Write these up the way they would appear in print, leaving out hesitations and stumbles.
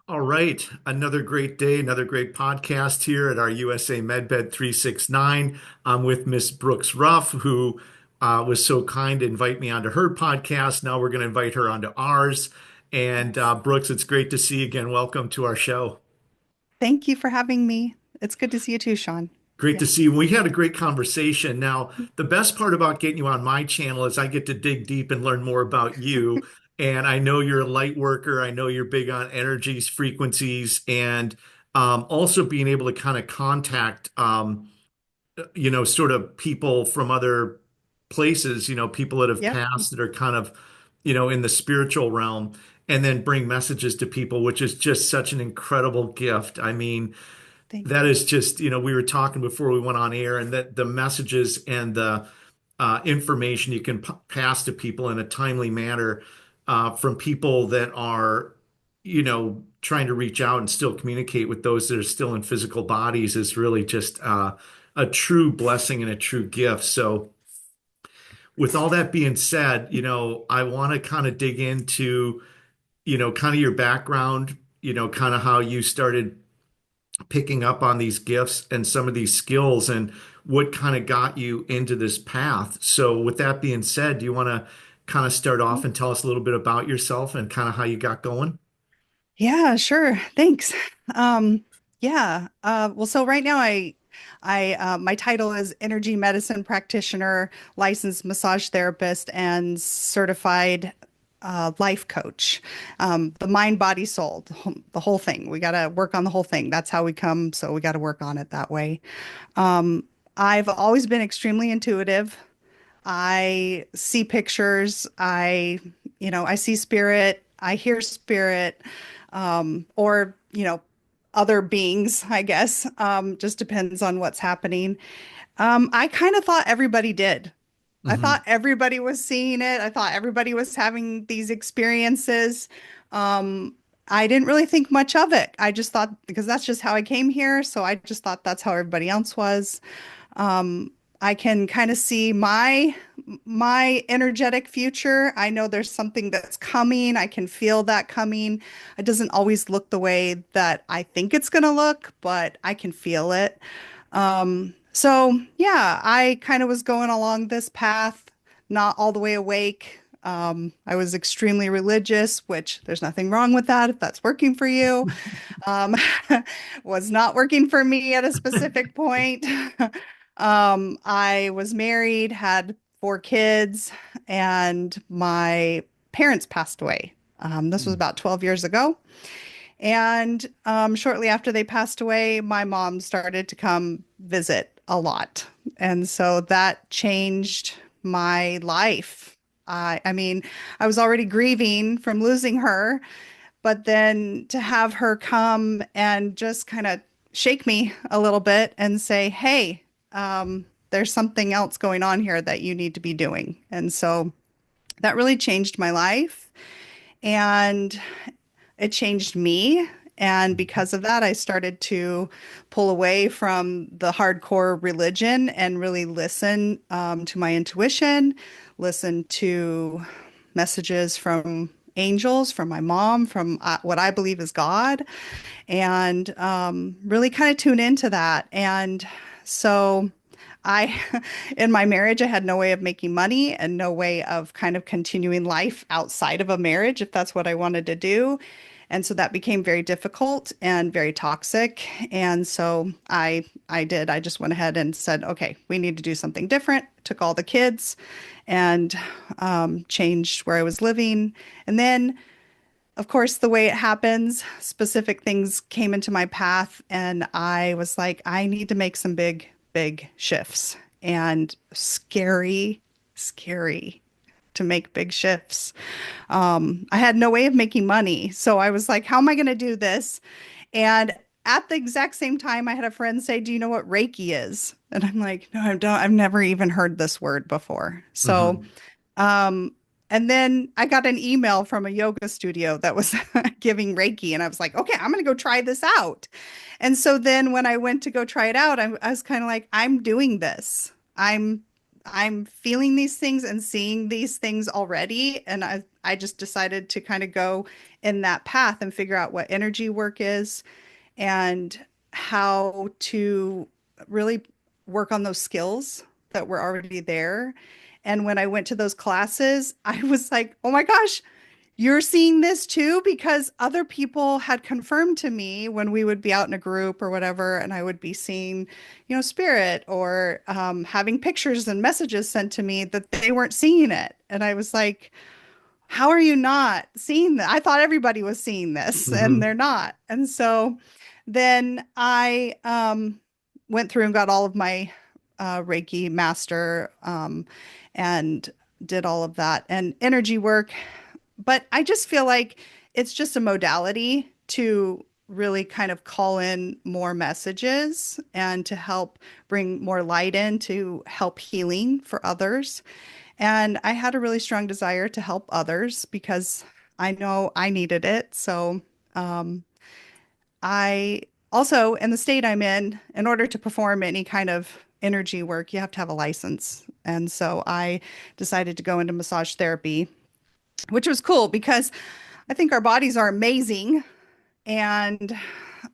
All right, another great day, another great podcast here at our USA MedBed 369. I'm with Miss Brooks Ruff, who was so kind to invite me onto her podcast. Now we're going to invite her onto ours. And Yes. Brooks, it's great to see you again. Welcome to our show. Thank you for having me. It's good to see you too, Sean. Great to Yeah. see you. We had a great conversation. Now, the best part about getting you on my channel is I get to dig deep and learn more about you. And I know you're a light worker. I know you're big on energies, frequencies, and also being able to kind of contact, sort of people from other places, people that have Yep. passed that are kind of, in the spiritual realm, and then bring messages to people, which is just such an incredible gift. I mean, Thank that you. is just, we were talking before we went on air, and that the messages and the information you can pass to people in a timely manner from people that are, trying to reach out and still communicate with those that are still in physical bodies is really just a true blessing and a true gift. So, with all that being said, I want to kind of dig into, kind of your background, kind of how you started picking up on these gifts and some of these skills and what kind of got you into this path. So, with that being said, do you want to kind of start off and tell us a little bit about yourself and kind of how you got going? Yeah, sure. Thanks. Um, yeah. Well, so right now my title is energy medicine practitioner, licensed massage therapist, and certified life coach. The mind, body, soul, the whole thing. We got to work on the whole thing. That's how we come. So we got to work on it that way. Um, I've always been extremely intuitive. I see pictures. I see spirit. I hear spirit, or, other beings, I guess. Just depends on what's happening. I kind of thought everybody did. I Hmm. thought everybody was seeing it. I thought everybody was having these experiences. I didn't really think much of it. I just thought because that's just how I came here. So I just thought that's how everybody else was. Um, I can kind of see my energetic future. I know there's something that's coming. I can feel that coming. It doesn't always look the way that I think it's going to look, but I can feel it. So yeah, I kind of was going along this path, not all the way awake. I was extremely religious, which there's nothing wrong with that if that's working for you. Um, was not working for me at a specific point. I was married, had four kids, and my parents passed away. This was about 12 years ago. And shortly after they passed away, my mom started to come visit a lot. And so that changed my life. I mean, I was already grieving from losing her, but then to have her come and just kind of shake me a little bit and say, hey, there's something else going on here that you need to be doing. And so that really changed my life and it changed me. And because of that, I started to pull away from the hardcore religion and really listen to my intuition, listen to messages from angels, from my mom, from what I believe is God, and really kind of tune into that. And so I, in my marriage, I had no way of making money and no way of kind of continuing life outside of a marriage if that's what I wanted to do. And so that became very difficult and very toxic. And so I just went ahead and said, okay, we need to do something different. Took all the kids and changed where I was living. And then, of course, the way it happens, specific things came into my path, and I was like, I need to make some big, big shifts. And scary to make big shifts. I had no way of making money. So I was like, how am I going to do this? And at the exact same time, I had a friend say, do you know what Reiki is? And I'm like, no, I don't. I've never even heard this word before. So Hmm. um, and then I got an email from a yoga studio that was giving Reiki, and I was like, okay, I'm going to go try this out. And so then when I went to go try it out, I was kind of like, I'm doing this. I'm feeling these things and seeing these things already. And I just decided to kind of go in that path and figure out what energy work is and how to really work on those skills that were already there. And when I went to those classes, I was like, oh my gosh, you're seeing this too? Because other people had confirmed to me when we would be out in a group or whatever, and I would be seeing, spirit or having pictures and messages sent to me that they weren't seeing it. And I was like, how are you not seeing that? I thought everybody was seeing this and Hmm. they're not. And so then I went through and got all of my Reiki Master and did all of that and energy work. But I just feel like it's just a modality to really kind of call in more messages and to help bring more light in to help healing for others. And I had a really strong desire to help others because I know I needed it. So um, I also, in the state I'm in order to perform any kind of energy work, you have to have a license. And so I decided to go into massage therapy, which was cool because I think our bodies are amazing. And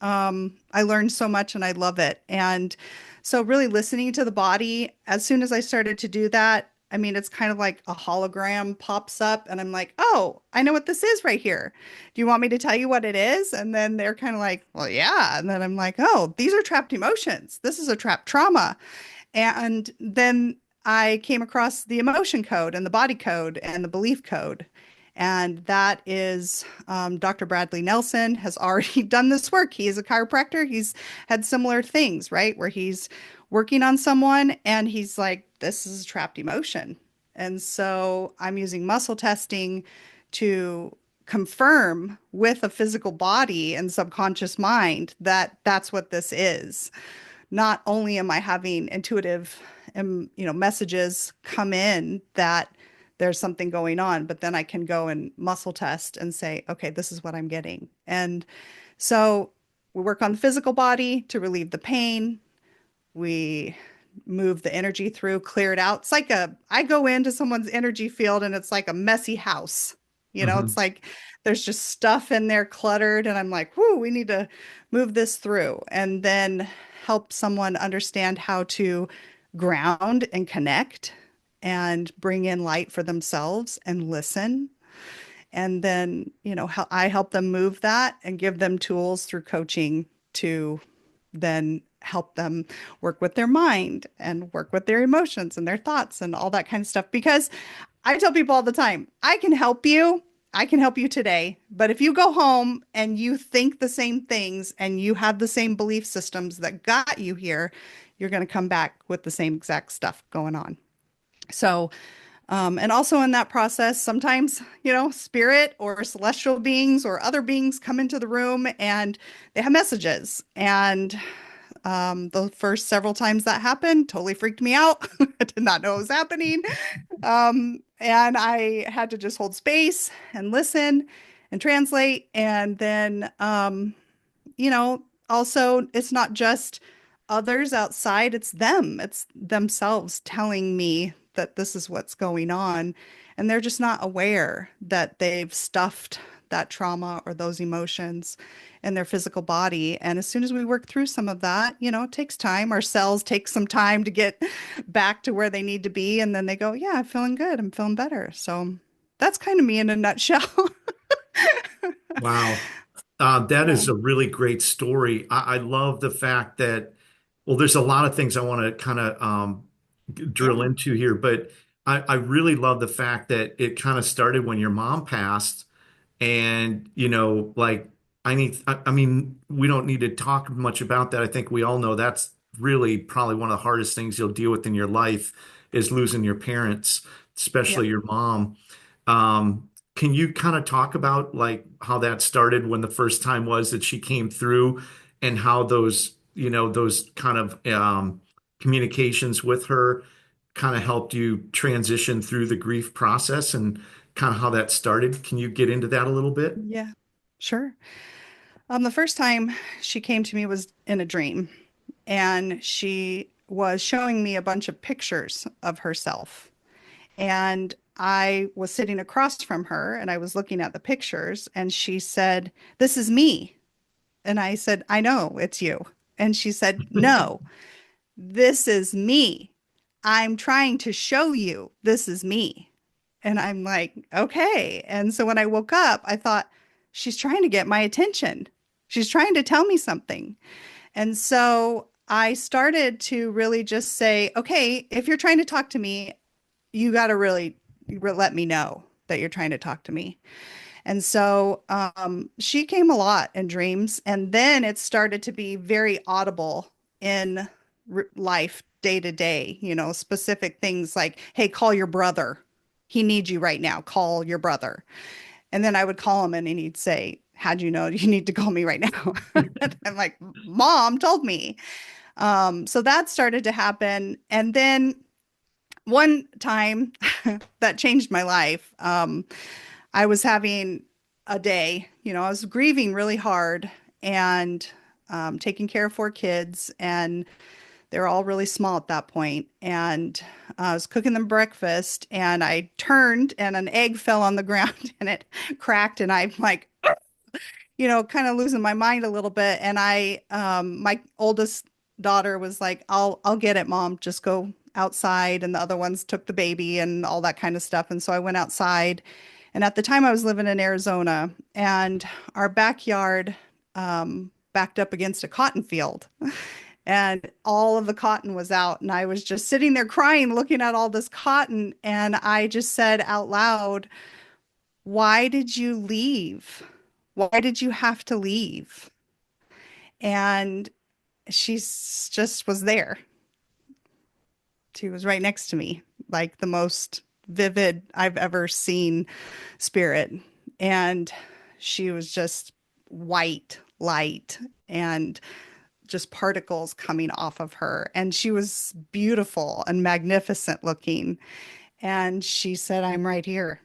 I learned so much and I love it. And so, really listening to the body, as soon as I started to do that, I mean, it's kind of like a hologram pops up, and I'm like, oh, I know what this is right here. Do you want me to tell you what it is? And then they're kind of like, well, yeah. And then I'm like, oh, these are trapped emotions. This is a trapped trauma. And then I came across the emotion code and the body code and the belief code. And that is Dr. Bradley Nelson has already done this work. He is a chiropractor. He's had similar things, right? Where he's working on someone and he's like, this is a trapped emotion. And so I'm using muscle testing to confirm with a physical body and subconscious mind that that's what this is. Not only am I having intuitive, messages come in that there's something going on, but then I can go and muscle test and say, okay, this is what I'm getting. And so we work on the physical body to relieve the pain. We move the energy through, clear it out. I go into someone's energy field and it's like a messy house. It's Hmm. like there's just stuff in there cluttered. And I'm like, whoo, we need to move this through and then help someone understand how to ground and connect and bring in light for themselves and listen. And then, how I help them move that and give them tools through coaching to then help them work with their mind and work with their emotions and their thoughts and all that kind of stuff. Because I tell people all the time, I can help you. I can help you today. But if you go home and you think the same things and you have the same belief systems that got you here, you're going to come back with the same exact stuff going on. So, and also in that process, sometimes, spirit or celestial beings or other beings come into the room and they have messages. And the first several times that happened totally freaked me out. I did not know what was happening. And I had to just hold space and listen and translate. And then, also it's not just others outside, it's them, it's themselves telling me that this is what's going on. And they're just not aware that they've stuffed that trauma or those emotions in their physical body. And as soon as we work through some of that, it takes time. Our cells take some time to get back to where they need to be. And then they go, yeah, I'm feeling good. I'm feeling better. So that's kind of me in a nutshell. Wow. That Yeah. is a really great story. I love the fact that, well, there's a lot of things I want to kind of drill Yeah. into here, but I really love the fact that it kind of started when your mom passed. And, like, I mean, we don't need to talk much about that. I think we all know that's really probably one of the hardest things you'll deal with in your life is losing your parents, Yeah. especially your mom. Can you kind of talk about like how that started when the first time was that she came through and how those kind of communications with her kind of helped you transition through the grief process and kind of how that started? Can you get into that a little bit? Yeah. Sure. The first time she came to me was in a dream, and she was showing me a bunch of pictures of herself. And I was sitting across from her and I was looking at the pictures and she said, "This is me." And I said, "I know it's you." And she said, "No, this is me. I'm trying to show you this is me." And I'm like, "Okay." And so when I woke up, I thought, she's trying to get my attention. She's trying to tell me something. And so I started to really just say, "Okay, if you're trying to talk to me, you got to really let me know that you're trying to talk to me." And so she came a lot in dreams. And then it started to be very audible in life day to day, specific things like, "Hey, call your brother. He needs you right now. Call your brother." And then I would call him and he'd say, "How'd you know you need to call me right now?" I'm like, "Mom told me." So that started to happen. And then one time that changed my life. I was having a day, I was grieving really hard and taking care of 4 kids, and they were all really small at that point. And I was cooking them breakfast, and I turned, and an egg fell on the ground, and it cracked, and I'm like, kind of losing my mind a little bit. And my oldest daughter was like, I'll get it, Mom. Just go outside. And the other ones took the baby and all that kind of stuff. And so I went outside. And at the time I was living in Arizona, and our backyard backed up against a cotton field. And all of the cotton was out. And I was just sitting there crying, looking at all this cotton. And I just said out loud, "Why did you leave? Why did you have to leave?" And she's just was there. She was right next to me, like the most vivid I've ever seen spirit. And she was just white light and just particles coming off of her. And she was beautiful and magnificent looking. And she said, "I'm right here."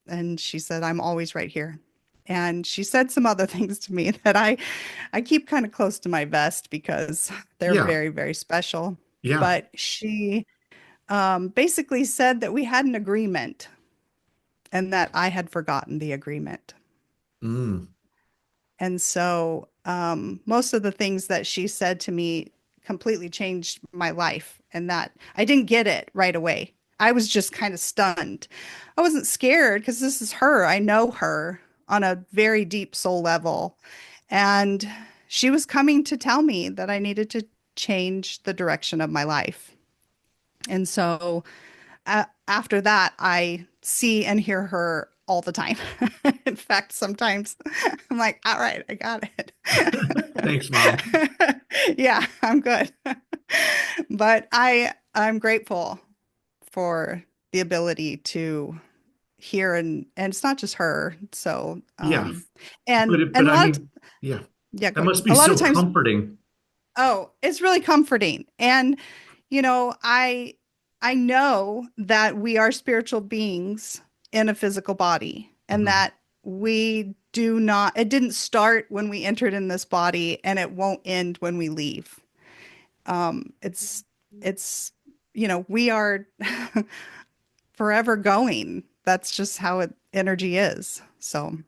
And she said, "I'm always right here." And she said some other things to me that I keep kind of close to my vest because they're Yeah. very, very special. Yeah. But she basically said that we had an agreement and that I had forgotten the agreement. Mm. And so most of the things that she said to me completely changed my life, and that I didn't get it right away. I was just kind of stunned. I wasn't scared because this is her. I know her on a very deep soul level. And she was coming to tell me that I needed to change the direction of my life. And so after that, I see and hear her all the time. In fact, sometimes I'm like, "All right, I got it." Thanks, Mom. Yeah, I'm good. But I'm grateful for the ability to hear, and it's not just her. So Yeah. and But a I lot of mean, yeah, yeah, that go ahead. must be A lot of so times, comforting. oh, it's really comforting. And I know that we are spiritual beings in a physical body, and Mhm. that we do not, it didn't start when we entered in this body, and it won't end when we leave. It's we are forever going. That's just how energy is. So,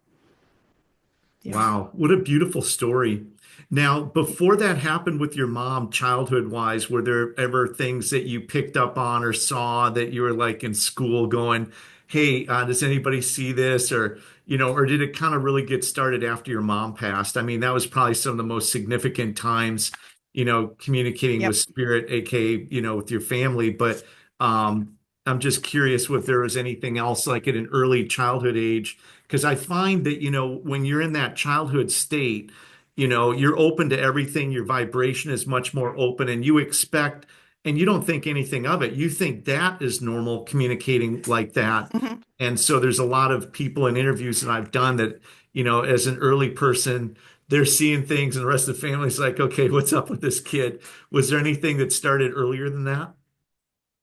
yeah. Wow, what a beautiful story. Now, before that happened with your mom, childhood wise, were there ever things that you picked up on or saw that you were like in school going, hey, does anybody see this? Or did it kind of really get started after your mom passed? I mean, that was probably some of the most significant times, communicating with Yep. spirit, aka, with your family. But I'm just curious if there was anything else like at an early childhood age because I find that, when you're in that childhood state, you're open to everything. Your vibration is much more open and you expect, and you don't think anything of it. You think that is normal communicating like that. Mhm. And so there's a lot of people in interviews that I've done that, as an early person, they're seeing things and the rest of the family's like, okay, what's up with this kid? Was there anything that started earlier than that?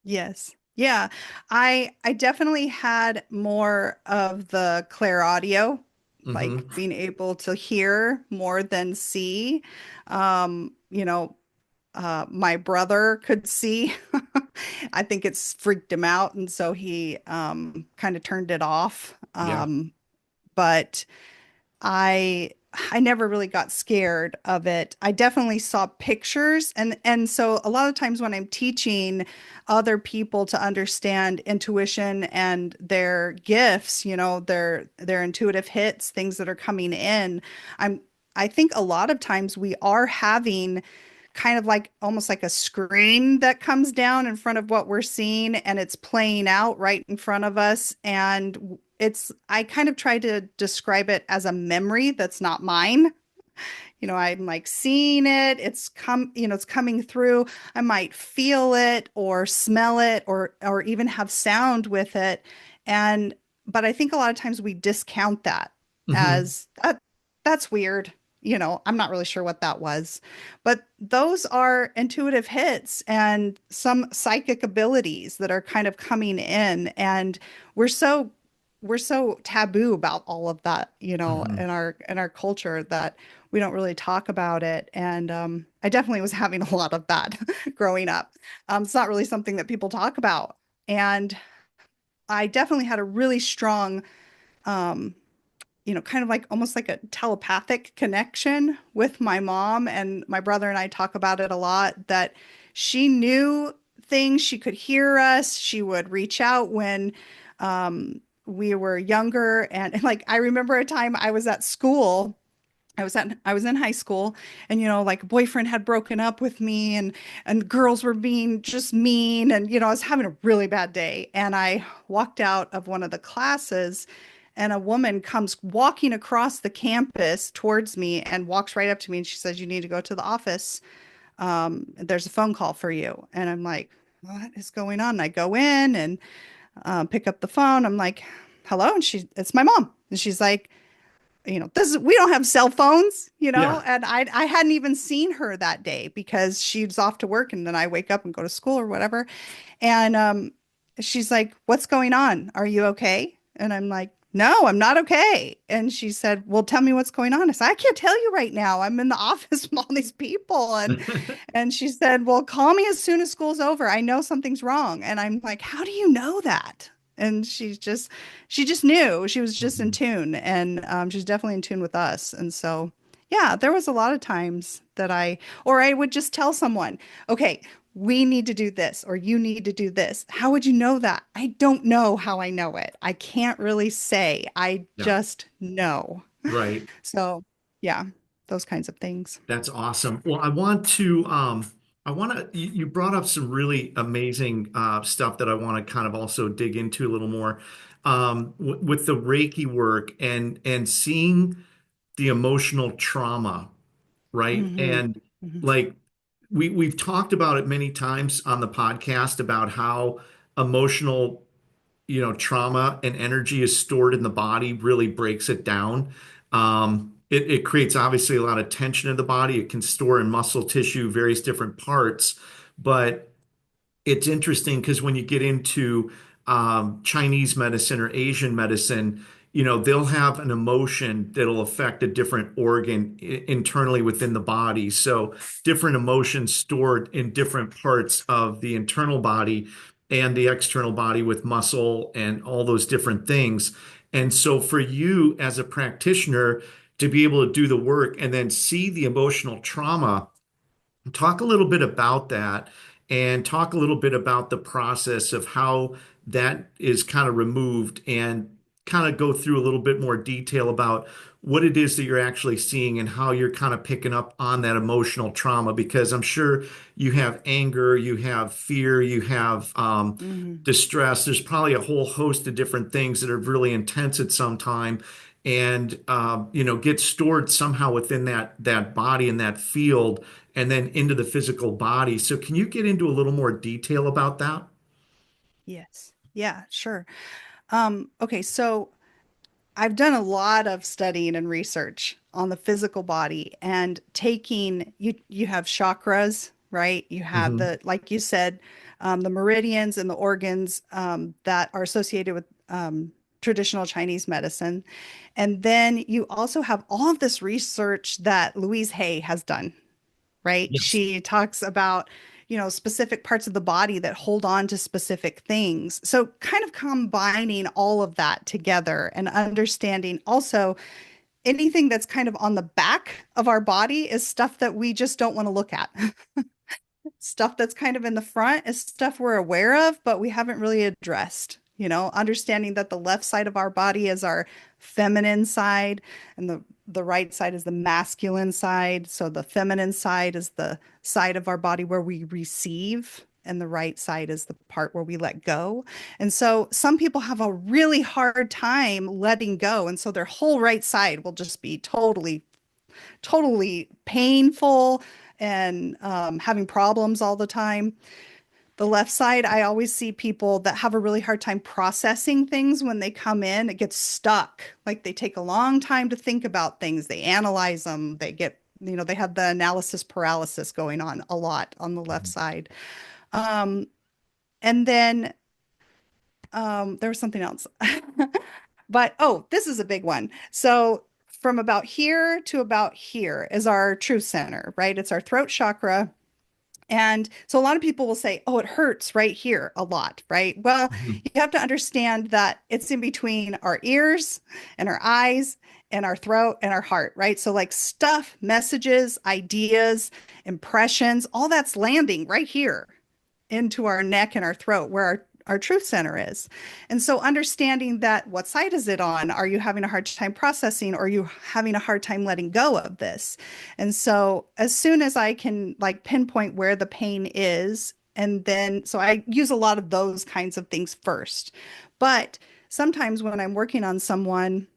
Yes. Yeah. I definitely had more of the clair audio, like Hmm. being able to hear more than see. Um, you know, my brother could see. I think it's freaked him out, and so he kind of turned it off. Yeah. But I never really got scared of it. I definitely saw pictures, and so a lot of times when I'm teaching other people to understand intuition and their gifts, their intuitive hits, things that are coming in, I'm I think a lot of times we are having kind of like almost like a screen that comes down in front of what we're seeing, and it's playing out right in front of us, and I kind of try to describe it as a memory that's not mine. I'm like seeing it, it's coming through. I might feel it or smell it or even have sound with it. And but I think a lot of times we discount that Hmm. as that's weird. I'm not really sure what that was. But those are intuitive hits and some psychic abilities that are kind of coming in, and we're so we're so taboo about all of that, Hmm. in our culture, that we don't really talk about it. And I definitely was having a lot of that growing up. It's not really something that people talk about. And I definitely had a really strong, um, kind of like almost like a telepathic connection with my mom. And my brother and I talk about it a lot, that she knew things, she could hear us, she would reach out when we were younger. And like, I remember a time I was at school. I was in high school, and like a boyfriend had broken up with me, and girls were being just mean, and I was having a really bad day, and I walked out of one of the classes, and a woman comes walking across the campus towards me and walks right up to me, and she says, "You need to go to the office. There's a phone call for you." And I'm like, "What is going on?" And I go in and pick up the phone. I'm like, "Hello," and it's my mom, and she's like, we don't have cell phones, Yeah. and I hadn't even seen her that day because she's off to work, and then I wake up and go to school or whatever. And she's like, "What's going on? Are you okay?" And I'm like, "No, I'm not okay." And she said, "Well, tell me what's going on." I said, "I can't tell you right now. I'm in the office with all these people." And she said, "Well, call me as soon as school's over. I know something's wrong." And I'm like, "How do you know that?" And she just knew. She was just in Mhm. tune, and she's definitely in tune with us. And so, yeah, there was a lot of times that or I would just tell someone, "Okay, we need to do this," or "You need to do this." "How would you know that?" "I don't know how I know it. I can't really say. I Yeah. just know." Right. So, yeah, those kinds of things. That's awesome. Well, I want to, you brought up some really amazing stuff that I want to kind of also dig into a little more with the Reiki work and seeing the emotional trauma, right? Hmm. And Hmm. like we've talked about it many times on the podcast about how emotional trauma and energy is stored in the body really breaks it down. It creates obviously a lot of tension in the body. It can store in muscle tissue, various different parts. But it's interesting because when you get into Chinese medicine or Asian medicine, they'll have an emotion that'll affect a different organ internally within the body. So different emotions stored in different parts of the internal body and the external body with muscle and all those different things. And so for you as a practitioner to be able to do the work and then see the emotional trauma. Talk a little bit about that and talk a little bit about the process of how that is kind of removed and kind of go through a little bit more detail about what it is that you're actually seeing and how you're kind of picking up on that emotional trauma because I'm sure you have anger, you have fear, you have Hmm. distress. There's probably a whole host of different things that are really intense at some time and get stored somehow within that body and that field and then into the physical body. So can you get into a little more detail about that? Yes. Yeah, sure. Okay, so I've done a lot of studying and research on the physical body, and you have chakras, right? You have Hmm. the, like you said, the meridians and the organs that are associated with traditional Chinese medicine. And then you also have all of this research that Louise Hay has done. right? Yes. She talks about, specific parts of the body that hold on to specific things. So kind of combining all of that together and understanding also anything that's kind of on the back of our body is stuff that we just don't want to look at. Stuff that's kind of in the front is stuff we're aware of, but we haven't really addressed. Understanding that the left side of our body is our feminine side and the right side is the masculine side. So the feminine side is the side of our body where we receive, and the right side is the part where we let go. And so some people have a really hard time letting go. And so their whole right side will just be totally painful and having problems all the time. The left side, I always see people that have a really hard time processing things when they come in. It gets stuck. Like they take a long time to think about things. They analyze them. They have the analysis paralysis going on a lot on the left side. Um, and then there was something else. But oh, this is a big one. So from about here to about here is our truth center, right? It's our throat chakra. And so a lot of people will say, oh, it hurts right here a lot, right? Well, Mhm. you have to understand that it's in between our ears and our eyes and our throat and our heart, right? So, like stuff, messages, ideas, impressions, all that's landing right here into our neck and our throat where our truth center is. And so understanding that, what side is it on? Are you having a hard time processing, or are you having a hard time letting go of this? And so as soon as I can like pinpoint where the pain is, and then so I use a lot of those kinds of things first. But sometimes when I'm working on someone,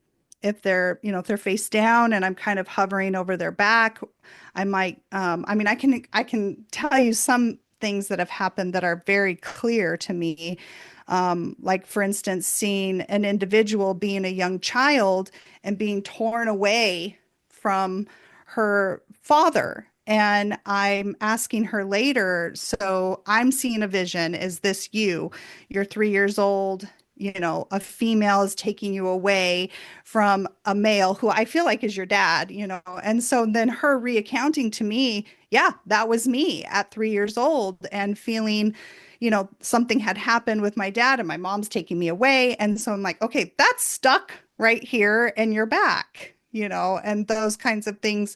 if they're face down and I'm kind of hovering over their back, I might I can tell you some things that have happened that are very clear to me. Like, for instance, seeing an individual being a young child and being torn away from her father. And I'm asking her later, so I'm seeing a vision. Is this you? You're 3 years old. A female is taking you away from a male who I feel like is your dad. And so then her recounting to me, yeah, that was me at 3 years old and feeling, something had happened with my dad and my mom's taking me away. And so I'm like, okay, that's stuck right here in your back, and those kinds of things.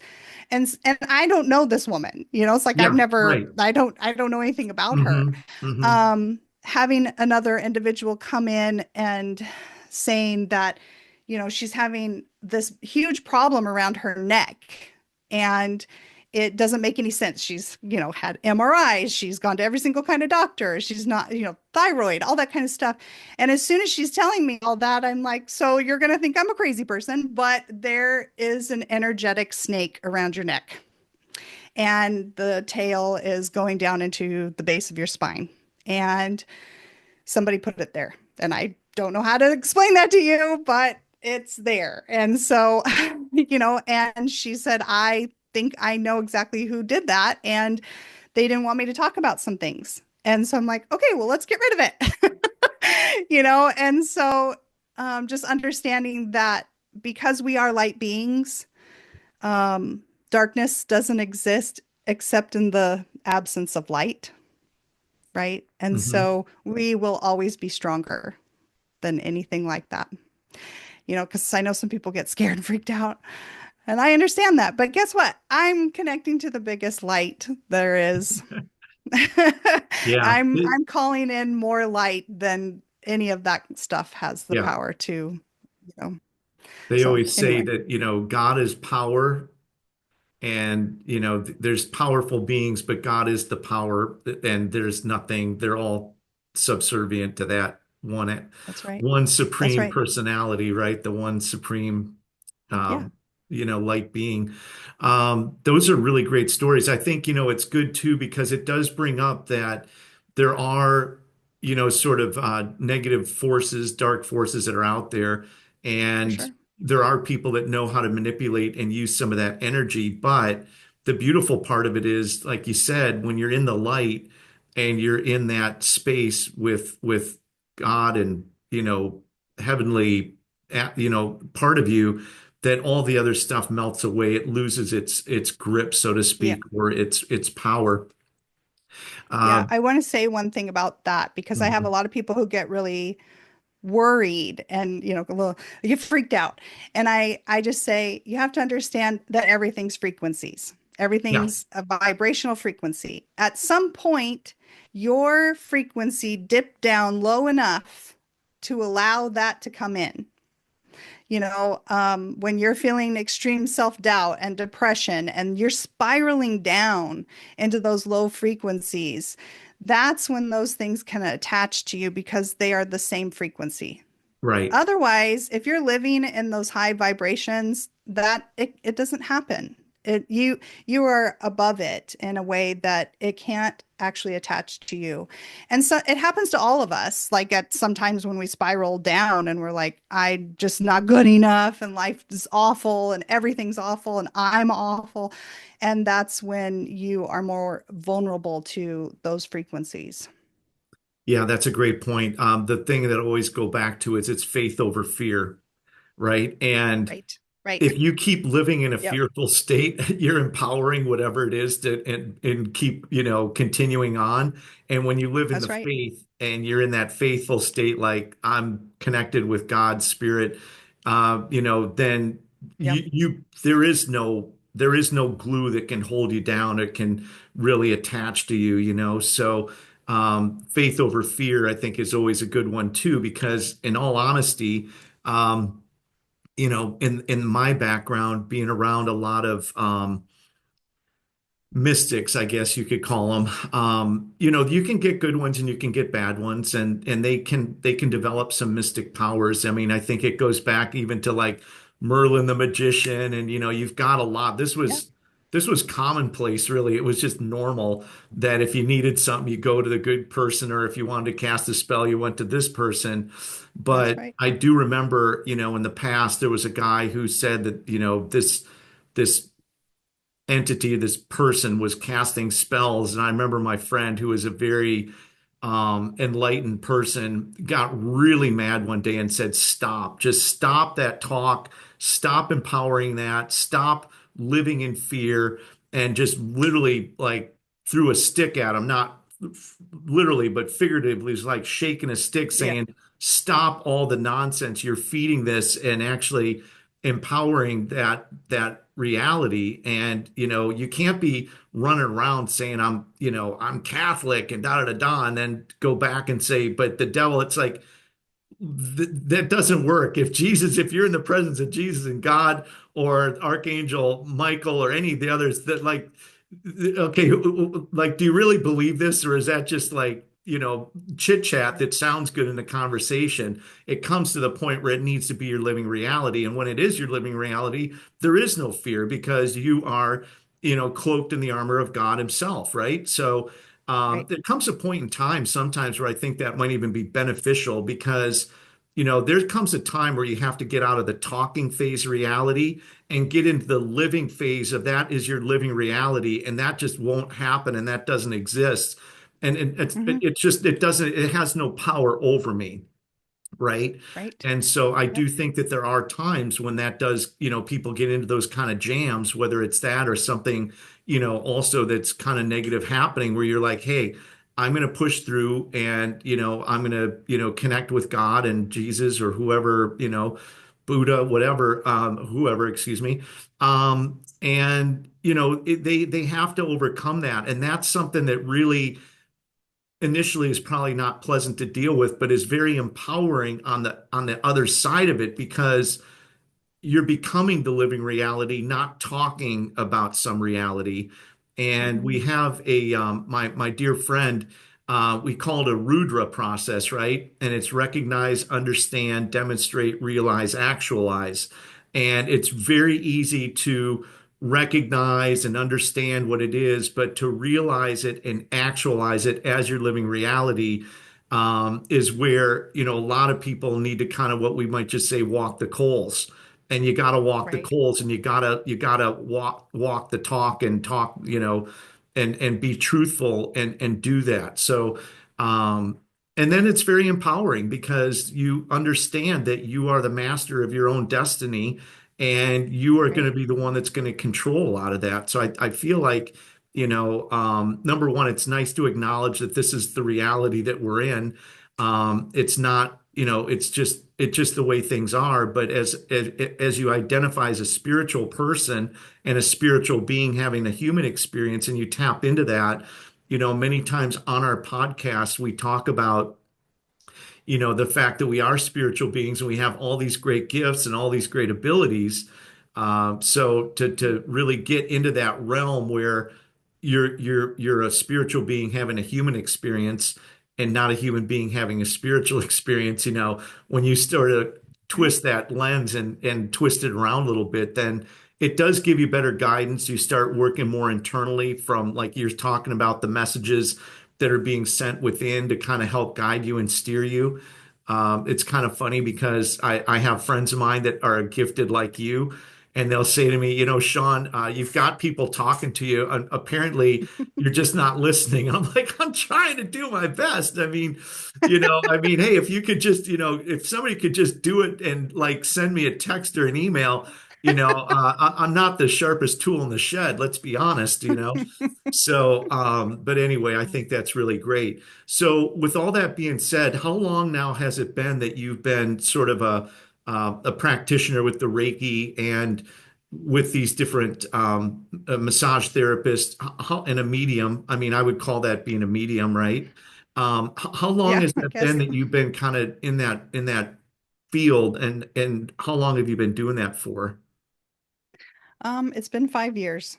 And I don't know this woman, it's like Yeah, right. I don't know anything about her. Hmm. Hmm. Having another individual come in and saying that, she's having this huge problem around her neck and it doesn't make any sense. She's, had MRIs, she's gone to every single kind of doctor, she's not, thyroid, all that kind of stuff. And as soon as she's telling me all that, I'm like, so you're going to think I'm a crazy person, but there is an energetic snake around your neck and the tail is going down into the base of your spine. And somebody put it there. And I don't know how to explain that to you, but it's there. And so, and she said, I think I know exactly who did that. And they didn't want me to talk about some things. And so I'm like, okay, well, let's get rid of it. And so just understanding that because we are light beings, darkness doesn't exist except in the absence of light, right? And Hmm. so we will always be stronger than anything like that. Because I know some people get scared and freaked out. And I understand that. But guess what? I'm connecting to the biggest light there is. Yeah. I'm calling in more light than any of that stuff has the Yeah. power to, you know. They So always say anyway, that, God is power, and, there's powerful beings, but God is the power, and there's nothing, they're all subservient to that that's right. one That's supreme right. personality, right? The one supreme, Yeah, um, light being. Those are really great stories. I think, it's good too, because it does bring up that there are, sort of negative forces, dark forces that are out there. for And sure. there are people that know how to manipulate and use some of that energy. But the beautiful part of it is, like you said, when you're in the light and you're in that space with God and, heavenly, part of you, that all the other stuff melts away. It loses its grip, so to Yeah. speak, or its power. Yeah. Uh, I want to say one thing about that because I have a mhm. lot of people who get really worried and a little they get freaked out. And I just say you have to understand that everything's frequencies. Yeah, Everything's a vibrational frequency. At some point, your frequency dipped down low enough to allow that to come in. When you're feeling extreme self-doubt and depression and you're spiraling down into those low frequencies, that's when those things can attach to you because they are the same frequency. right. Otherwise, if you're living in those high vibrations, that it doesn't happen. You are above it in a way that it can't actually attach to you. And so it happens to all of us. Like at sometimes when we spiral down and we're like, I'm just not good enough and life is awful and everything's awful and I'm awful. And that's when you are more vulnerable to those frequencies. Yeah, that's a great point. The thing that I always go back to is it's faith over fear, right? And Right. Right. if you keep living in a Yep. fearful state, you're empowering whatever it is to and keep, continuing on. And when you live in the That's right. faith and you're in that faithful state, like I'm connected with God's spirit, then Yep. there is no glue that can hold you down. It can really attach to you, So faith over fear, I think, is always a good one too, because in all honesty, um, in my background, being around a lot of mystics, I guess you could call them. You can get good ones and you can get bad ones, and they can develop some mystic powers. I mean, I think it goes back even to like Merlin the magician, and you've got a lot. This Yep. was this was commonplace, really. It was just normal that if you needed something, you go to the good person, or if you wanted to cast a spell, you went to this person. That's But right. I do remember, in the past, there was a guy who said that, this entity, this person was casting spells. And I remember my friend, who was a very enlightened person, got really mad one day and said, "Stop, just stop that talk, stop empowering that, stop living in fear," and just literally like threw a stick at him, not literally, but figuratively, was like shaking a stick Yeah. saying, "Stop all the nonsense. You're feeding this and actually empowering that reality." And you can't be running around saying I'm Catholic and da da da da, and then go back and say, but the devil. It's like that doesn't work. If you're in the presence of Jesus and God or Archangel Michael or any of the others, that like, okay, like, do you really believe this, or is that just like, chit chat that sounds good in the conversation? It comes to the point where it needs to be your living reality. And when it is your living reality, there is no fear because you are, cloaked in the armor of God Himself, right? So, Right. there comes a point in time sometimes where I think that might even be beneficial because, there comes a time where you have to get out of the talking phase of reality and get into the living phase of that is your living reality. And that just won't happen. And that doesn't exist. And Hmm. it has no power over me. Right. Right. And so I Yep. do think that there are times when that does, people get into those kind of jams, whether it's that or something, also that's kind of negative happening where you're like, hey, I'm going to push through and, I'm going to, connect with God and Jesus or whoever, Buddha, whatever, whoever, excuse me. And, they have to overcome that. And that's something that really initially is probably not pleasant to deal with, but is very empowering on the other side of it because you're becoming the living reality, not talking about some reality. And Hmm. we have my dear friend, we call it a Rudra process, right? And it's recognize, understand, demonstrate, realize, actualize. And it's very easy to recognize and understand what it is, but to realize it and actualize it as your living reality is where, a lot of people need to kind of what we might just say walk the coals, and you got to walk the Right. coals, and you got to walk the talk and talk, and be truthful and do that. So and then it's very empowering because you understand that you are the master of your own destiny, and you are going to Right. be the one that's going to control a lot of that. So I feel like, number one, it's nice to acknowledge that this is the reality that we're in. It's not, it's just the way things are. But as you identify as a spiritual person and a spiritual being having a human experience, and you tap into that, many times on our podcast, we talk about the fact that we are spiritual beings and we have all these great gifts and all these great abilities. So to really get into that realm where you're a spiritual being having a human experience and not a human being having a spiritual experience, when you sort of Right. twist that lens and twist it around a little bit, then it does give you better guidance. You start working more internally from, like you're talking about, the messages that are being sent within to kind of help guide you and steer you. It's kind of funny because I have friends of mine that are gifted like you, and they'll say to me, Sean, you've got people talking to you. Apparently, you're just not listening. I'm like, I'm trying to do my best. I mean, hey, if you could just, if somebody could just do it and like send me a text or an email, I'm not the sharpest tool in the shed. Let's be honest. So, but anyway, I think that's really great. So, with all that being said, how long now has it been that you've been sort of a practitioner with the Reiki and with these different massage therapists and a medium? I mean, I would call that being a medium, right? How long Yeah, has I that been guess. that you've been kind of in that field, and how long have you been doing that for? It's been 5 years.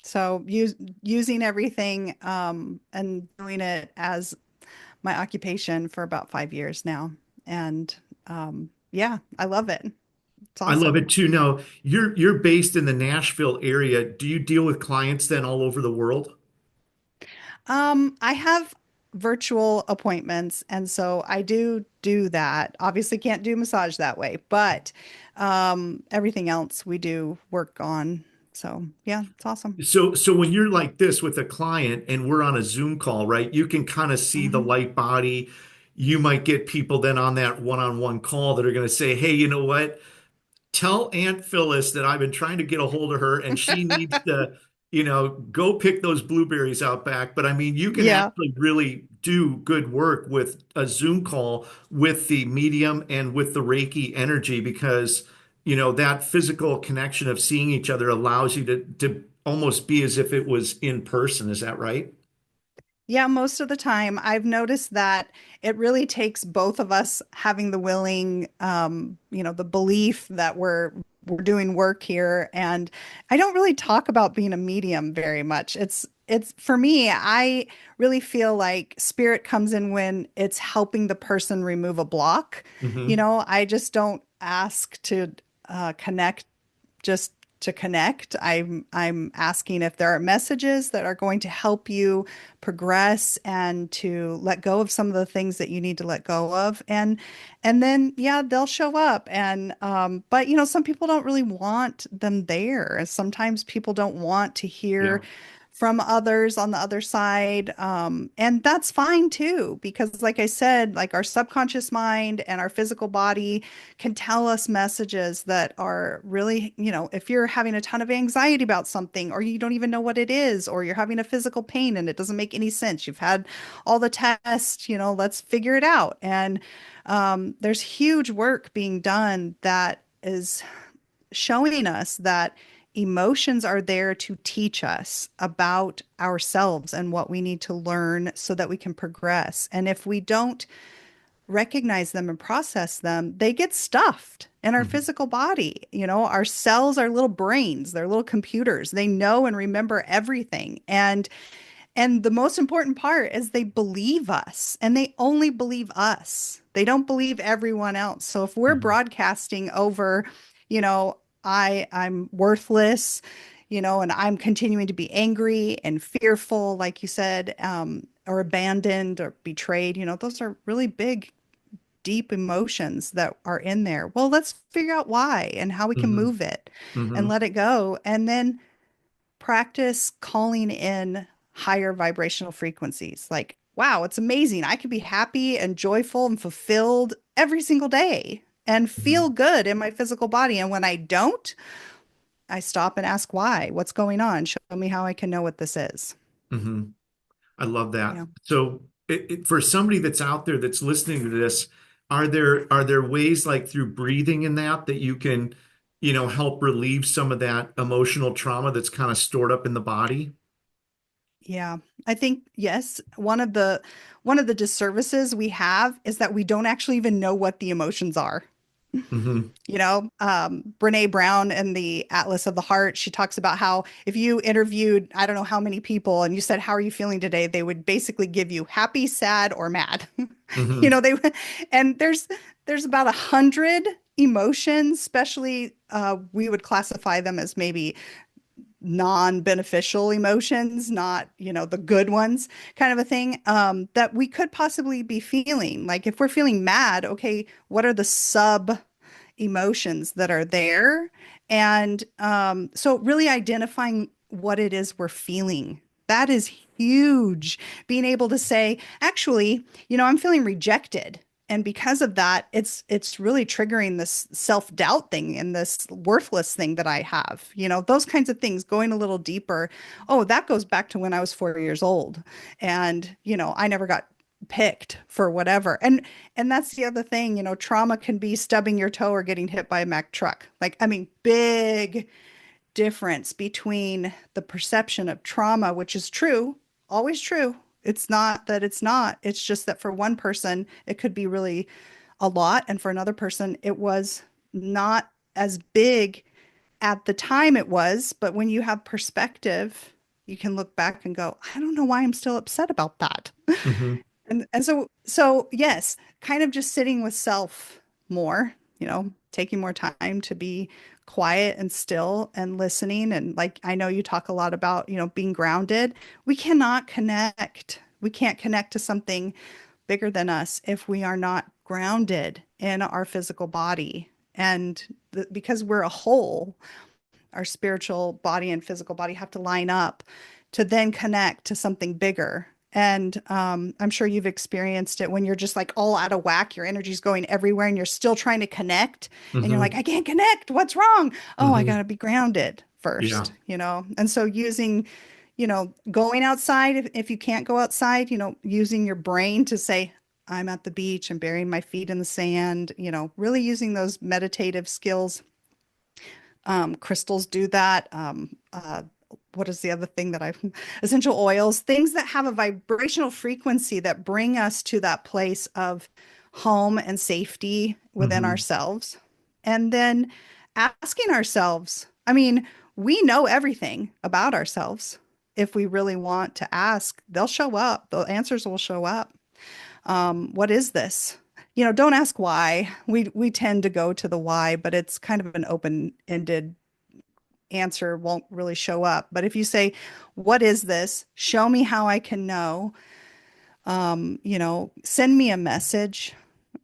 So using everything and doing it as my occupation for about 5 years now. And yeah, I love it. It's I love awesome. it too. Now, you're based in the Nashville area. Do you deal with clients then all over the world? I have virtual appointments, and so I do that. Obviously, can't do massage that way, but everything else we do work on. So yeah, it's awesome. So when you're like this with a client and we're on a Zoom call, right? You can kind of see the Hmm. light body. You might get people then on that one-on-one call that are going to say, "Hey, you know what? Tell Aunt Phyllis that I've been trying to get a hold of her and she needs to, go pick those blueberries out back." But I mean, you can Yeah. actually really do good work with a Zoom call with the medium and with the Reiki energy because, that physical connection of seeing each other allows you to almost be as if it was in person. Is that right? Yeah, most of the time I've noticed that it really takes both of us having the willing, the belief that we're doing work here. And I don't really talk about being a medium very much. It's for me, I really feel like spirit comes in when it's helping the person remove a block. Hmm. I just don't ask to connect just to connect. I'm asking if there are messages that are going to help you progress and to let go of some of the things that you need to let go of. And then yeah, they'll show up. And but some people don't really want them there. Sometimes people don't want to Yeah. hear from others on the other side. And that's fine too, because like I said, like our subconscious mind and our physical body can tell us messages that are really, if you're having a ton of anxiety about something, or you don't even know what it is, or you're having a physical pain and it doesn't make any sense. You've had all the tests, let's figure it out. And there's huge work being done that is showing us that emotions are there to teach us about ourselves and what we need to learn so that we can progress. And if we don't recognize them and process them, they get stuffed in our Hmm. physical body. Our cells are little brains, they're little computers. They know and remember everything. And the most important part is they believe us and they only believe us. They don't believe everyone else. So if we're Hmm. broadcasting over, I'm worthless, and I'm continuing to be angry and fearful, like you said, or abandoned or betrayed, those are really big, deep emotions that are in there. Well, let's figure out why and how we can Hmm. move it and Hmm. let it go. And then practice calling in higher vibrational frequencies. Like, wow, it's amazing. I can be happy and joyful and fulfilled every single day. and Hmm. feel good in my physical body. And when I don't, I stop and ask why, what's going on? Show me how I can know what this is. Hmm. I love that. Yeah. So, for somebody that's out there that's listening to this, are there ways like through breathing and that you can, help relieve some of that emotional trauma that's kind of stored up in the body? Yeah. I think yes, one of the disservices we have is that we don't actually even know what the emotions are. Hmm. Brene Brown in the Atlas of the Heart, she talks about how if you interviewed, I don't know how many people, and you said, "How are you feeling today?" They would basically give you happy, sad, or mad. You Hmm. know, and there's about 100 emotions, especially we would classify them as maybe non-beneficial emotions, not, the good ones, kind of a thing, that we could possibly be feeling. Like if we're feeling mad, okay, what are the sub emotions that are there? And so really identifying what it is we're feeling. That is huge. Being able to say, actually, I'm feeling rejected. And because of that, it's really triggering this self-doubt thing and this worthless thing that I have. Those kinds of things, going a little deeper. Oh, that goes back to when I was 4 years old. And, I never got picked for whatever. And that's the other thing, trauma can be stubbing your toe or getting hit by a Mack truck. Like, I mean, big difference between the perception of trauma, which is true, always true. It's not that it's not. It's just that for one person, it could be really a lot. And for another person, it was not as big at the time it was. But when you have perspective, you can look back and go, I don't know why I'm still upset about that. Hmm. And so yes, kind of just sitting with self more, taking more time to be quiet and still and listening. And like I know you talk a lot about, being grounded. We cannot connect. We can't connect to something bigger than us if we are not grounded in our physical body. And because we're a whole, our spiritual body and physical body have to line up to then connect to something bigger. And I'm sure you've experienced it when you're just like all out of whack, your energy's going everywhere and you're still trying to connect. And you're like, Hmm. I can't connect. What's wrong? Oh, I got Hmm. to be grounded Yeah. first, And so using, going outside, if you can't go outside, using your brain to say, I'm at the beach and burying my feet in the sand, really using those meditative skills. Crystals do that. What is the other thing that I've essential oils, things that have a vibrational frequency that bring us to that place of home and safety within Hmm. ourselves. And then asking ourselves, I mean, we know everything about ourselves. If we really want to ask, they'll show up. The answers will show up. What is this? Don't ask why. We tend to go to the why, but it's kind of an open-ended answer won't really show up. But if you say, what is this? Show me how I can know. Send me a message.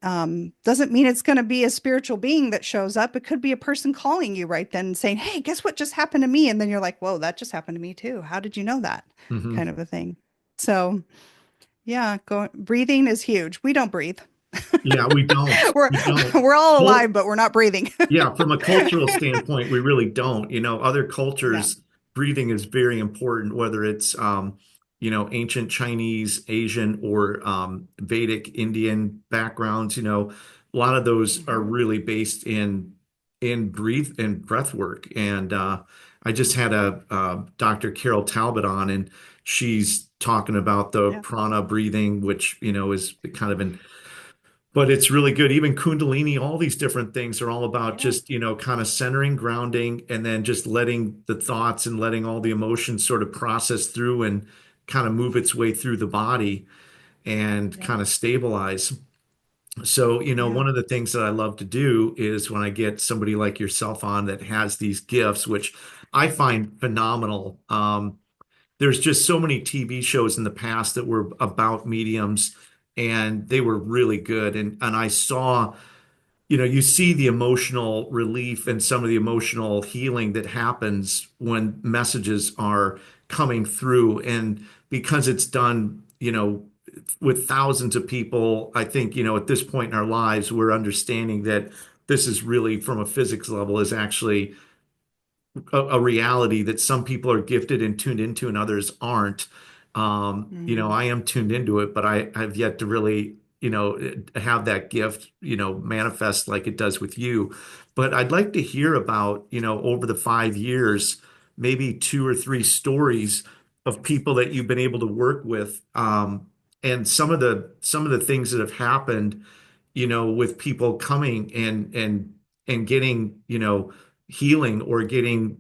Doesn't mean it's going to be a spiritual being that shows up. It could be a person calling you right then and saying, hey, guess what just happened to me? And then you're like, whoa, that just happened to me too. How did you know that? Hmm. Kind of a thing. So yeah, breathing is huge. We don't breathe. Yeah, we don't. We're We don't. we're all Cult, alive, but we're not breathing. yeah, from a cultural standpoint, we really don't. Other Yeah. cultures, breathing is very important, whether it's ancient Chinese, Asian, or Vedic Indian backgrounds. A lot of those are Hmm. really based in breath work. And I just had a Dr. Carol Talbot on, and she's talking about the Yeah. prana breathing, which is kind of an but it's really good. Even Kundalini, all these different things are all about Yeah. just, kind of centering, grounding, and then just letting the thoughts and letting all the emotions sort of process through and kind of move its way through the body and Yeah. kind of stabilize. So, Yeah. one of the things that I love to do is when I get somebody like yourself on that has these gifts, which I find phenomenal. There's just so many TV shows in the past that were about mediums and they were really good. And I saw, you see the emotional relief and some of the emotional healing that happens when messages are coming through. And because it's done, with thousands of people, I think, at this point in our lives, we're understanding that this is really from a physics level is actually a reality that some people are gifted and tuned into and others aren't. Mm. I am tuned into it, but I've yet to really, have that gift, manifest like it does with you. But I'd like to hear about, over the 5 years, maybe two or three stories of people that you've been able to work with, and some of the things that have happened, with people coming and getting, healing or getting,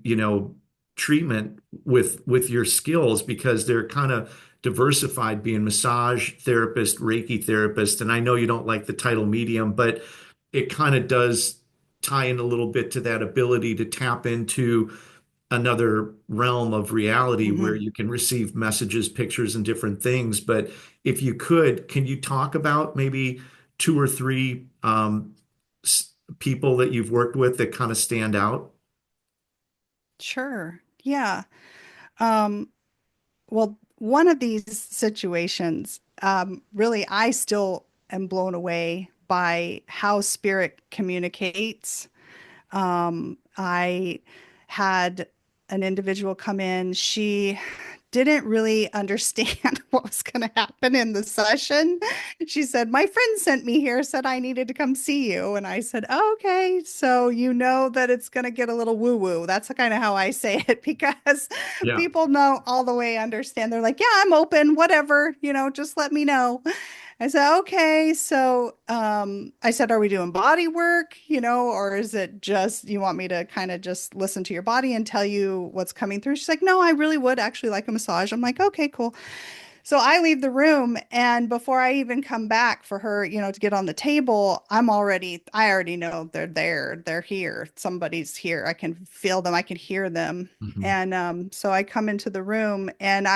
treatment with your skills because they're kind of diversified being massage therapist, Reiki therapist. And I know you don't like the title medium, but it kind of does tie in a little bit to that ability to tap into another realm of reality where Hmm. you can receive messages, pictures, and different things. But if you could, can you talk about maybe two or three people that you've worked with that kind of stand out? Sure. Yeah. Um, well, one of these situations, really, I still am blown away by how spirit communicates. I had an individual come in. She didn't really understand what was going to happen in the session. She said, "My friend sent me here, said I needed to come see you." And I said, "Oh, okay. So you know that it's going to get a little woo-woo." That's kind of how I say it because Yeah. people know all the way understand. They're like, "Yeah, I'm open, whatever, just let me know." I said, okay. So I said, are we doing body work, or is it just you want me to kind of just listen to your body and tell you what's coming through? She's like, no, I really would actually like a massage. I'm like, okay, cool. So I leave the room, and before I even come back for her, to get on the table, I already know they're there. They're here. Somebody's here. I can feel them. I can hear them. Mhm. And so I come into the room, and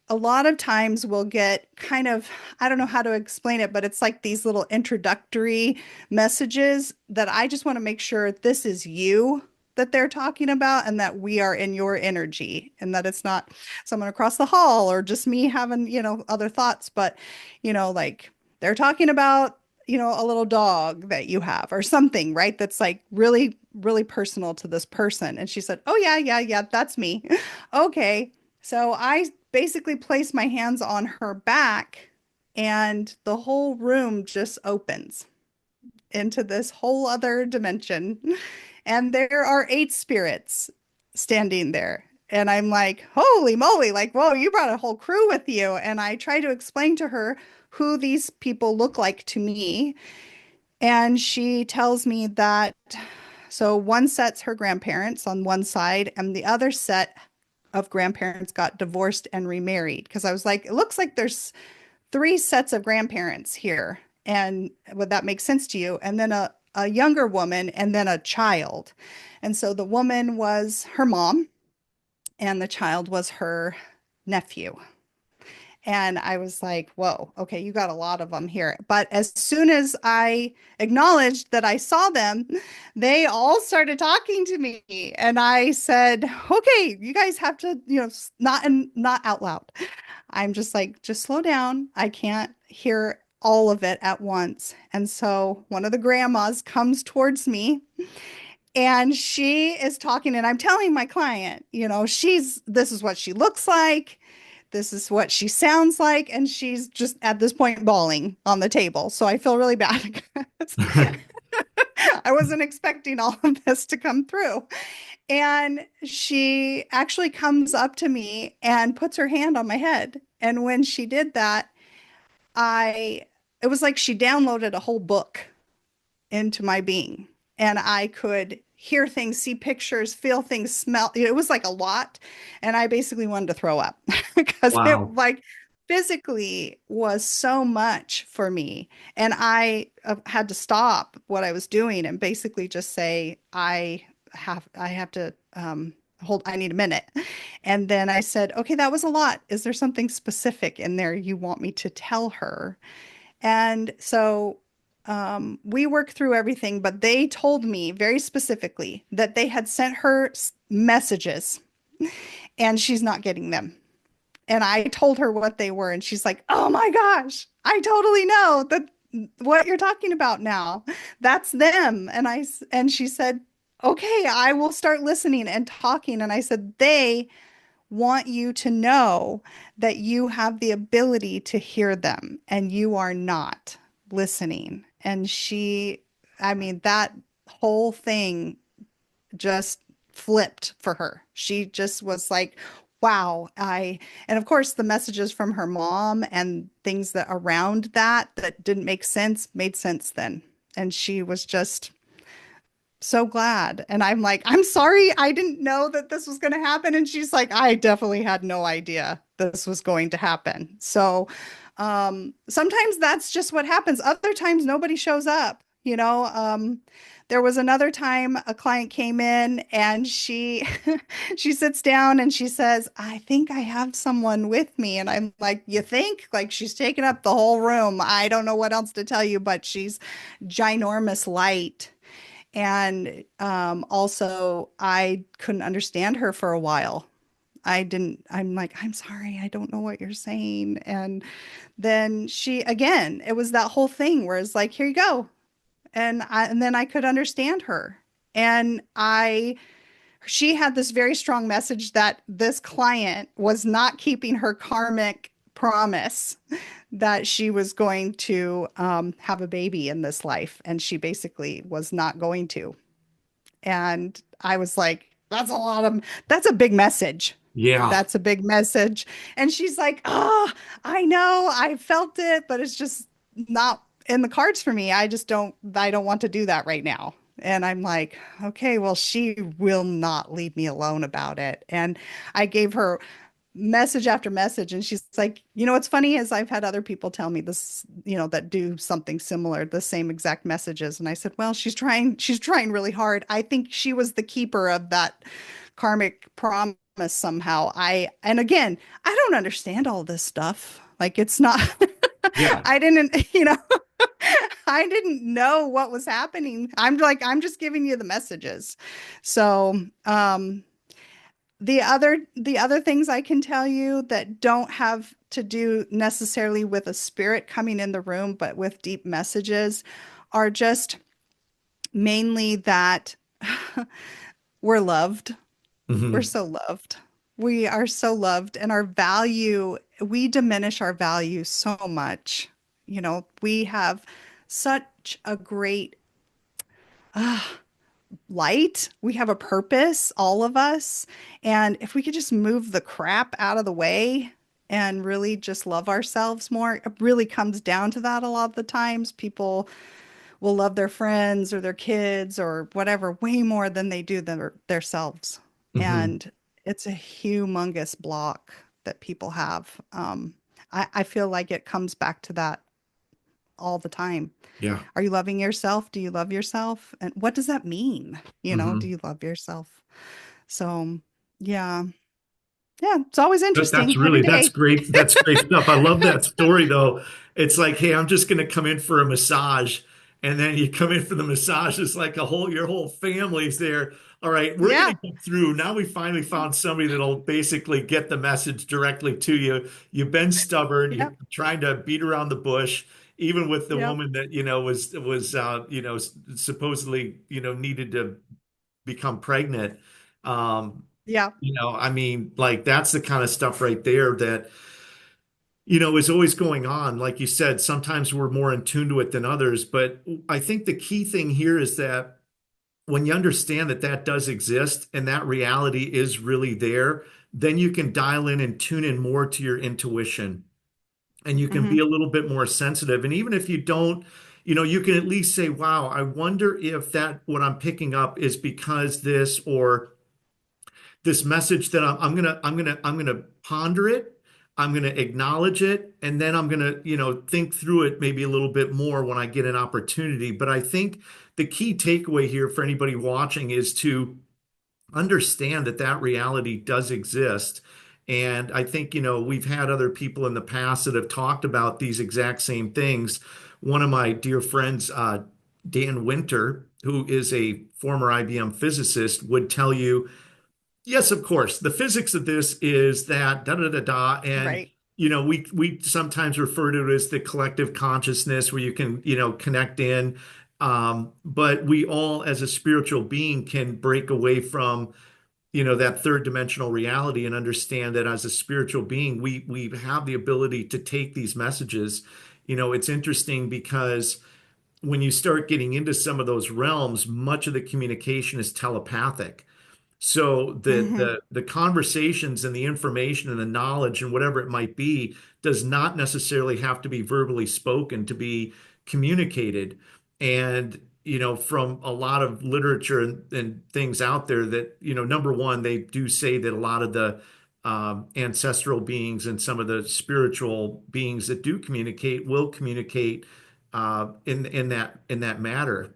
a lot of times will get kind of, I don't know how to explain it, but it's like these little introductory messages that I just want to make sure this is you that they're talking about and that we are in your energy and that it's not someone across the hall or just me having, other thoughts, but, like they're talking about, a little dog that you have or something, right? That's like really, really personal to this person. And she said, oh, yeah, yeah, yeah, that's me. Okay. So I basically placed my hands on her back, and the whole room just opens into this whole other dimension. And there are 8 spirits standing there. And I'm like, holy moly, like, whoa, you brought a whole crew with you. And I try to explain to her who these people look like to me. And she tells me that so one set's her grandparents on one side, and the other set of grandparents got divorced and remarried. Because I was like, it looks like there's 3 sets of grandparents here. And would that make sense to you? And then a younger woman and then a child. And so the woman was her mom, and the child was her nephew. And I was like, whoa, okay, you got a lot of them here. But as soon as I acknowledged that I saw them, they all started talking to me. And I said, okay, you guys have to, not out loud. I'm just like, just slow down. I can't hear all of it at once. And so one of the grandmas comes towards me, and she is talking, and I'm telling my client, this is what she looks like. This is what she sounds like. And she's just at this point bawling on the table. So I feel really bad because I wasn't expecting all of this to come through. And she actually comes up to me and puts her hand on my head. And when she did that, I, it was like she downloaded a whole book into my being, and I could hear things, see pictures, feel things, smell. It was like a lot. And I basically wanted to throw up because it Wow. like physically was so much for me. And I had to stop what I was doing and basically just say, I have to, I need a minute. And then I said, okay, that was a lot. Is there something specific in there you want me to tell her? And so we worked through everything, but they told me very specifically that they had sent her messages and she's not getting them. And I told her what they were, and she's like, "Oh my gosh, I totally know that what you're talking about now. That's them. And she said, okay, I will start listening and talking. And I said, they want you to know that you have the ability to hear them and you are not listening. And I mean, that whole thing just flipped for her. She just was like, wow, and of course the messages from her mom and things that around that didn't make sense made sense then. And she was just so glad. And I'm like, I'm sorry, I didn't know that this was going to happen. And she's like, I definitely had no idea this was going to happen. So sometimes that's just what happens. Other times nobody shows up, you know. There was another time a client came in and she she sits down and she says, I think I have someone with me. And I'm like, you think? Like she's taken up the whole room. I don't know what else to tell you, but she's ginormous light. And also, I couldn't understand her for a while. I'm like, I'm sorry, I don't know what you're saying. And then again, it was that whole thing where it's like, here you go. And then I could understand her. And she had this very strong message that this client was not keeping her karmic promise that she was going to have a baby in this life, and she basically was not going to. And I was like, that's a big message. Yeah. That's a big message. And she's like, oh, I know, I felt it, but it's just not in the cards for me. I don't want to do that right now. And I'm like, okay, well, she will not leave me alone about it. And I gave her message after message. And she's like, what's funny is I've had other people tell me this, that do something similar, the same exact messages. And I said, well, she's trying really hard. I think she was the keeper of that karmic promise somehow. And again, I don't understand all this stuff. Like it's not, Yeah. I didn't, I didn't know what was happening. I'm like, I'm just giving you the messages. So, the other things I can tell you that don't have to do necessarily with a spirit coming in the room, but with deep messages are just mainly that we're loved. We're Hmm. so loved. We are so loved, and we diminish our value so much. We have such a great light. We have a purpose, all of us. And if we could just move the crap out of the way and really just love ourselves more, it really comes down to that a lot of the times. People will love their friends or their kids or whatever way more than they do their selves. Hmm. And it's a humongous block that people have. I feel like it comes back to that all the time. Yeah. Are you loving yourself? Do you love yourself? And what does that mean? Do Hmm. you love yourself? So, yeah. Yeah, it's always That's interesting every really, that's day. great. That's great stuff. I love that story though. It's like, hey, I'm just going to come in for a massage. And then you come in for the massage. It's like your whole family's there. All right, we're going to Yeah. get through. Now we finally found somebody that'll basically get the message directly to you. You've been stubborn. You're Yep. trying to beat around the bush, even with the Yep. woman that, supposedly, needed to become pregnant. Um, Yeah. I mean, like that's the kind of stuff right there that, is always going on. Like you said, sometimes we're more in tune to it than others. But I think the key thing here is that when you understand that that does exist and that reality is really there, then you can dial in and tune in more to your intuition and you can be Hmm. a little bit more sensitive. And even if you don't, you can at least say, wow, I wonder if that what I'm picking up is because this or this message that I'm gonna ponder it. I'm gonna acknowledge it, and then I'm gonna, think through it maybe a little bit more when I get an opportunity. But I think the key takeaway here for anybody watching is to understand that that reality does exist. And I think, we've had other people in the past that have talked about these exact same things. One of my dear friends, Dan Winter, who is a former IBM physicist, would tell you, yes, of course. The physics of this is that da da da da, and Right. we sometimes refer to it as the collective consciousness where you can, connect in. But we all, as a spiritual being, can break away from, that third dimensional reality and understand that as a spiritual being, we have the ability to take these messages. It's interesting because when you start getting into some of those realms, much of the communication is telepathic. So the Hmm. the the conversations and the information and the knowledge and whatever it might be does not necessarily have to be verbally spoken to be communicated. And from a lot of literature and things out there that, number one, they do say that a lot of the ancestral beings and some of the spiritual beings that do communicate will communicate in that matter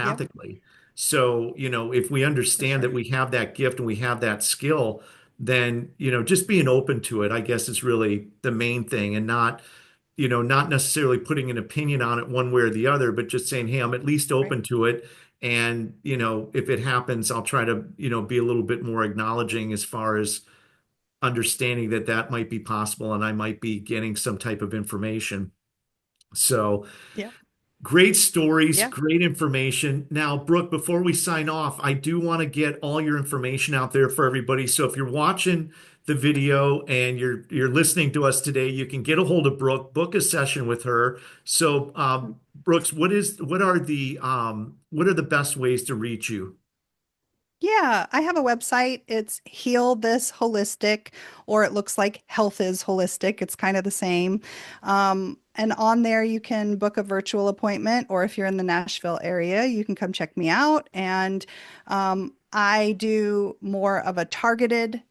Yep, telepathically. So, if we for understand that sure. we have that gift and we have that skill, then, just being open to it, I guess, is really the main thing, and not necessarily putting an opinion on it one way or the other, but just saying, hey, I'm at least Right. open to it. And, if it happens, I'll try to, be a little bit more acknowledging as far as understanding that that might be possible and I might be getting some type of information. So, Yep. great stories, Yeah. great information. Now, Brooke, before we sign off, I do want to get all your information out there for everybody. So if you're watching the video and you're listening to us today, you can get a hold of Brooke, book a session with her. So, Brooks, what are the best ways to reach you? Yeah, I have a website. It's Heal This Holistic, or it looks like Health is Holistic. It's kind of the same. And on there, you can book a virtual appointment, or if you're in the Nashville area, you can come check me out. And I do more of a targeted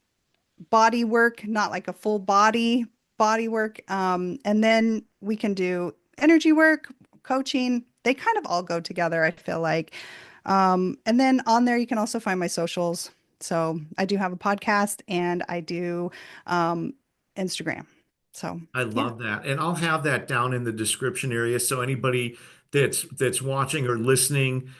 body work, not like a full body work. And then we can do energy work, coaching. They kind of all go together, I feel like. And then on there, you can also find my socials. So I do have a podcast and I do Instagram. So I yeah. love that. And I'll have that down in the description area. So anybody that's watching or listening,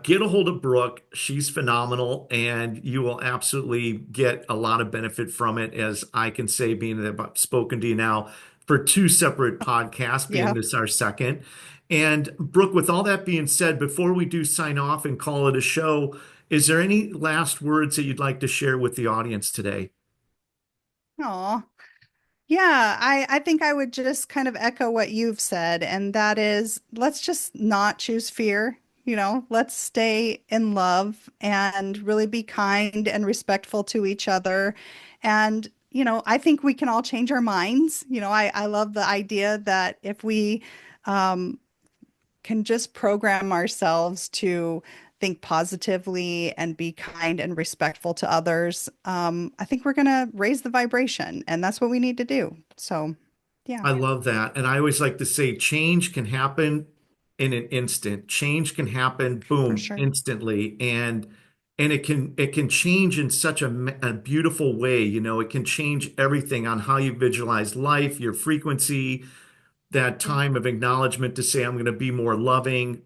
get a hold of Brooke. She's phenomenal, and you will absolutely get a lot of benefit from it, as I can say, being that I've spoken to you now for two separate podcasts, being Yeah. this our second. And Brooke, with all that being said, before we do sign off and call it a show, is there any last words that you'd like to share with the audience today? Aw. Yeah, I think I would just kind of echo what you've said, and that is let's just not choose fear. Let's stay in love and really be kind and respectful to each other. And, I think we can all change our minds. I love the idea that if we um, can just program ourselves to think positively and be kind and respectful to others, I think we're going to raise the vibration, and that's what we need to do. So, yeah, I love that. And I always like to say change can happen in an instant. Change can happen, for boom, sure. instantly. And it can change in such a beautiful way. It can change everything on how you visualize life, your frequency, that Yeah, time of acknowledgement to say I'm going to be more loving,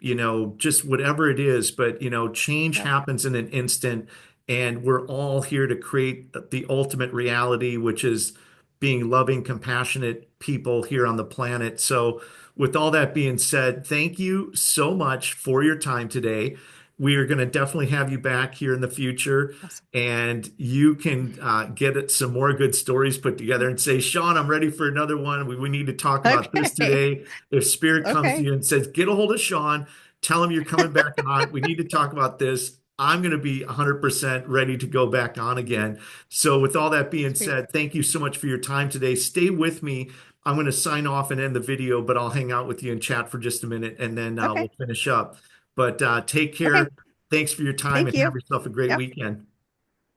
just whatever it is. But change yep, happens in an instant, and we're all here to create the ultimate reality, which is being loving, compassionate people here on the planet. So, with all that being said, thank you so much for your time today. We are going to definitely have you back here in the future, awesome. and you can get some more good stories put together and say, Sean, I'm ready for another one. We need to talk about this Okay, today. If Spirit comes to okay, you and says, get a hold of Sean, tell him you're coming back on. We need to talk about this. I'm going to be 100% ready to go back on again. So, with all that being sweet. said, thank you so much for your time today. Stay with me. I'm going to sign off and end the video, but I'll hang out with you and chat for just a minute, and then we'll Okay, finish up. But take okay. care. Thanks for your time Thank and have you. yourself a great Yep. weekend.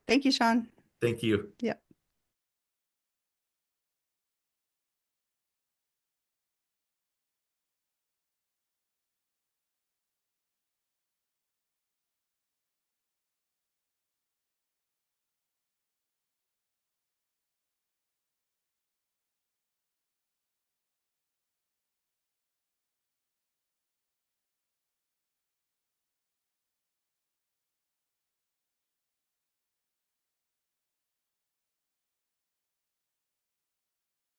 Thank you, Sean. Thank you. Yep.